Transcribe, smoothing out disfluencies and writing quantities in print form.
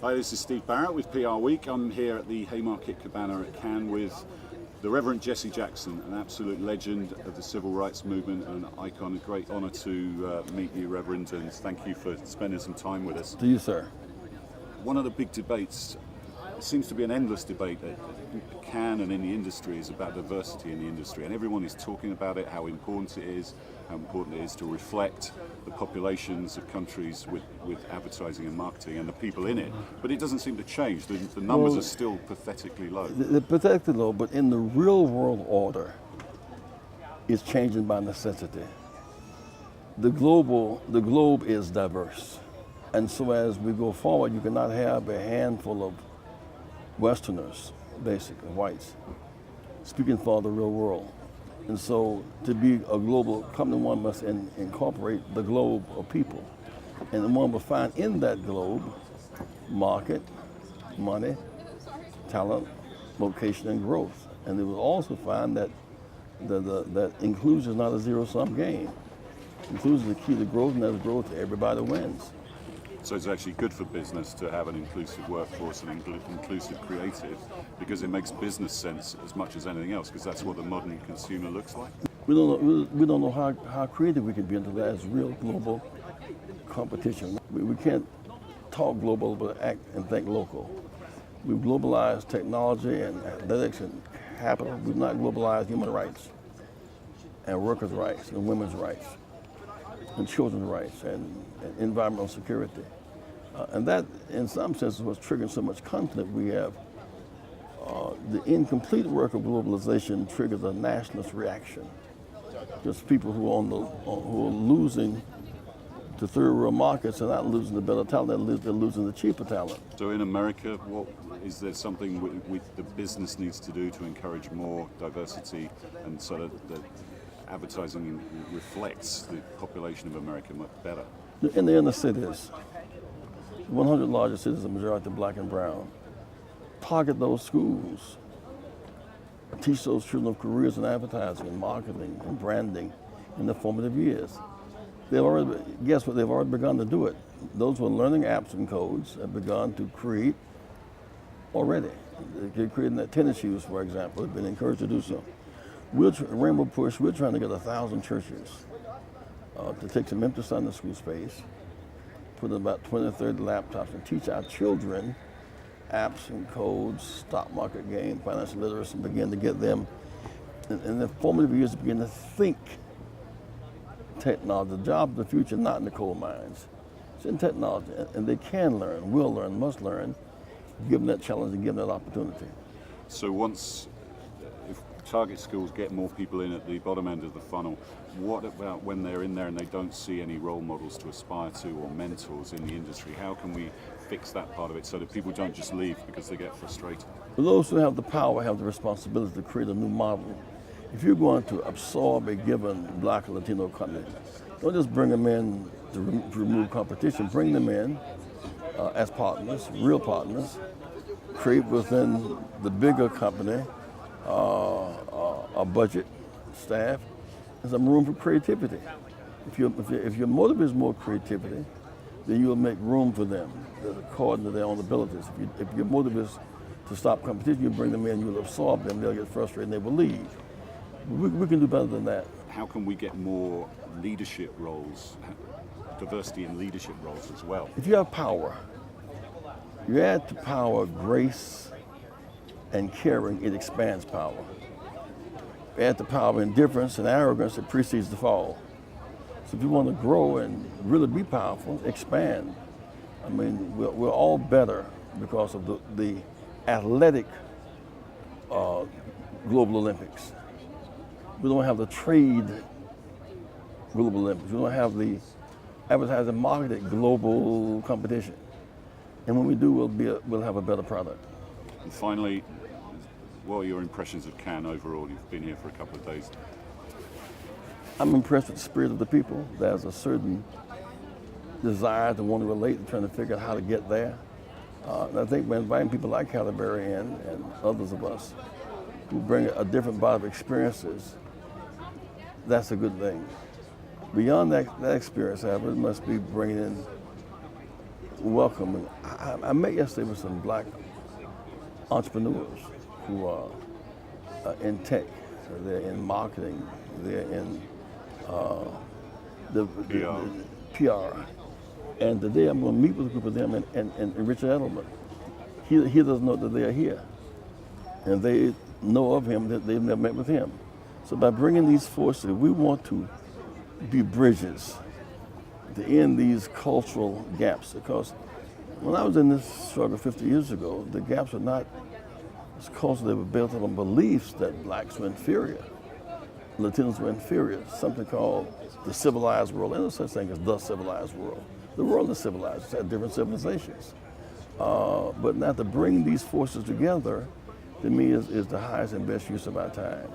Hi, this is Steve Barrett with PR Week. I'm here at the Haymarket Cabana at Cannes with the Reverend Jesse Jackson, an absolute legend of the civil rights movement and an icon. A great honor to meet you, Reverend, and thank you for spending some time with us. To you, sir. One of the big debates, it seems to be an endless debate at Cannes and in the industry, is about diversity in the industry, and everyone is talking about it, how important it is to reflect the populations of countries with advertising and marketing and the people in it. But it doesn't seem to change. The numbers are still pathetically low. They're pathetically low, but in the real world order, it's changing by necessity. The globe is diverse. And so as we go forward, you cannot have a handful of Westerners, basically whites, speaking for the real world. And so to be a global company, one must incorporate the globe of people. And one will find in that globe market, money, talent, location, and growth. And they will also find that that inclusion is not a zero-sum game. Inclusion is the key to growth, and as growth, everybody wins. So it's actually good for business to have an inclusive workforce and inclusive creative, because it makes business sense as much as anything else, because that's what the modern consumer looks like. We don't know how creative we can be until there's real global competition. We can't talk global but act and think local. We've globalized technology and athletics and capital. We've not globalized human rights and workers' rights and women's rights and children's rights and environmental security. And that, in some senses, was triggering so much conflict. We have the incomplete work of globalization triggers a nationalist reaction. Just people who are losing to third world markets are not losing the better talent, they're losing the cheaper talent. So in America, is there something the business needs to do to encourage more diversity, and so that the advertising reflects the population of America much better? In the inner cities, 100 largest cities are majority black and brown. Target those schools. Teach those children of careers in advertising and marketing and branding in their formative years. They've already begun to do it. Those who are learning apps and codes have begun to create already. They're creating their tennis shoes, for example. They've been encouraged to do so. Rainbow Push, we're trying to get 1,000 churches to take some empty Sunday school space, put in about 20 or 30 laptops, and teach our children apps and codes, stock market game, financial literacy, and begin to get them in their formative years to begin to think technology. The job of the future, not in the coal mines. It's in technology, and they can learn, will learn, must learn, give them that challenge and give them that opportunity. So if target schools get more people in at the bottom end of the funnel, what about when they're in there and they don't see any role models to aspire to or mentors in the industry? How can we fix that part of it so that people don't just leave because they get frustrated? For those who have the power have the responsibility to create a new model. If you're going to absorb a given black or Latino company, don't just bring them in to remove competition. Bring them in as partners, real partners. Create within the bigger company a budget, staff, and some room for creativity. If your motive is more creativity, then you'll make room for them according to their own abilities. If your motive is to stop competition, you bring them in, you'll absorb them, they'll get frustrated, and they will leave. We can do better than that. How can we get more leadership roles, diversity in leadership roles as well? If you have power, you add to power grace and caring, it expands power. Add to power indifference and arrogance, it precedes the fall. So if you want to grow and really be powerful, expand. I mean, we're all better because of the athletic global Olympics. We don't have the trade global Olympics. We don't have the advertising marketing global competition. And when we do, we'll have a better product. And finally, what are your impressions of Cannes overall? You've been here for a couple of days. I'm impressed with the spirit of the people. There's a certain desire to want to relate and trying to figure out how to get there. And I think by inviting people like Halle Berry in and others of us who bring a different body of experiences, that's a good thing. Beyond that experience, however, it must be bringing in welcoming I met yesterday with some black entrepreneurs who are in tech, they're in marketing, they're in the PR. And today I'm going to meet with a group of them and Richard Edelman. He doesn't know that they are here. And they know of him, that they've never met with him. So by bringing these forces, we want to be bridges to end these cultural gaps. Because when I was in this struggle 50 years ago, the gaps were not as cultural. They were built on beliefs that blacks were inferior, Latinos were inferior, something called the civilized world. There's no such thing as the civilized world. The world is civilized, it's had different civilizations. But now to bring these forces together, to me, is the highest and best use of our time.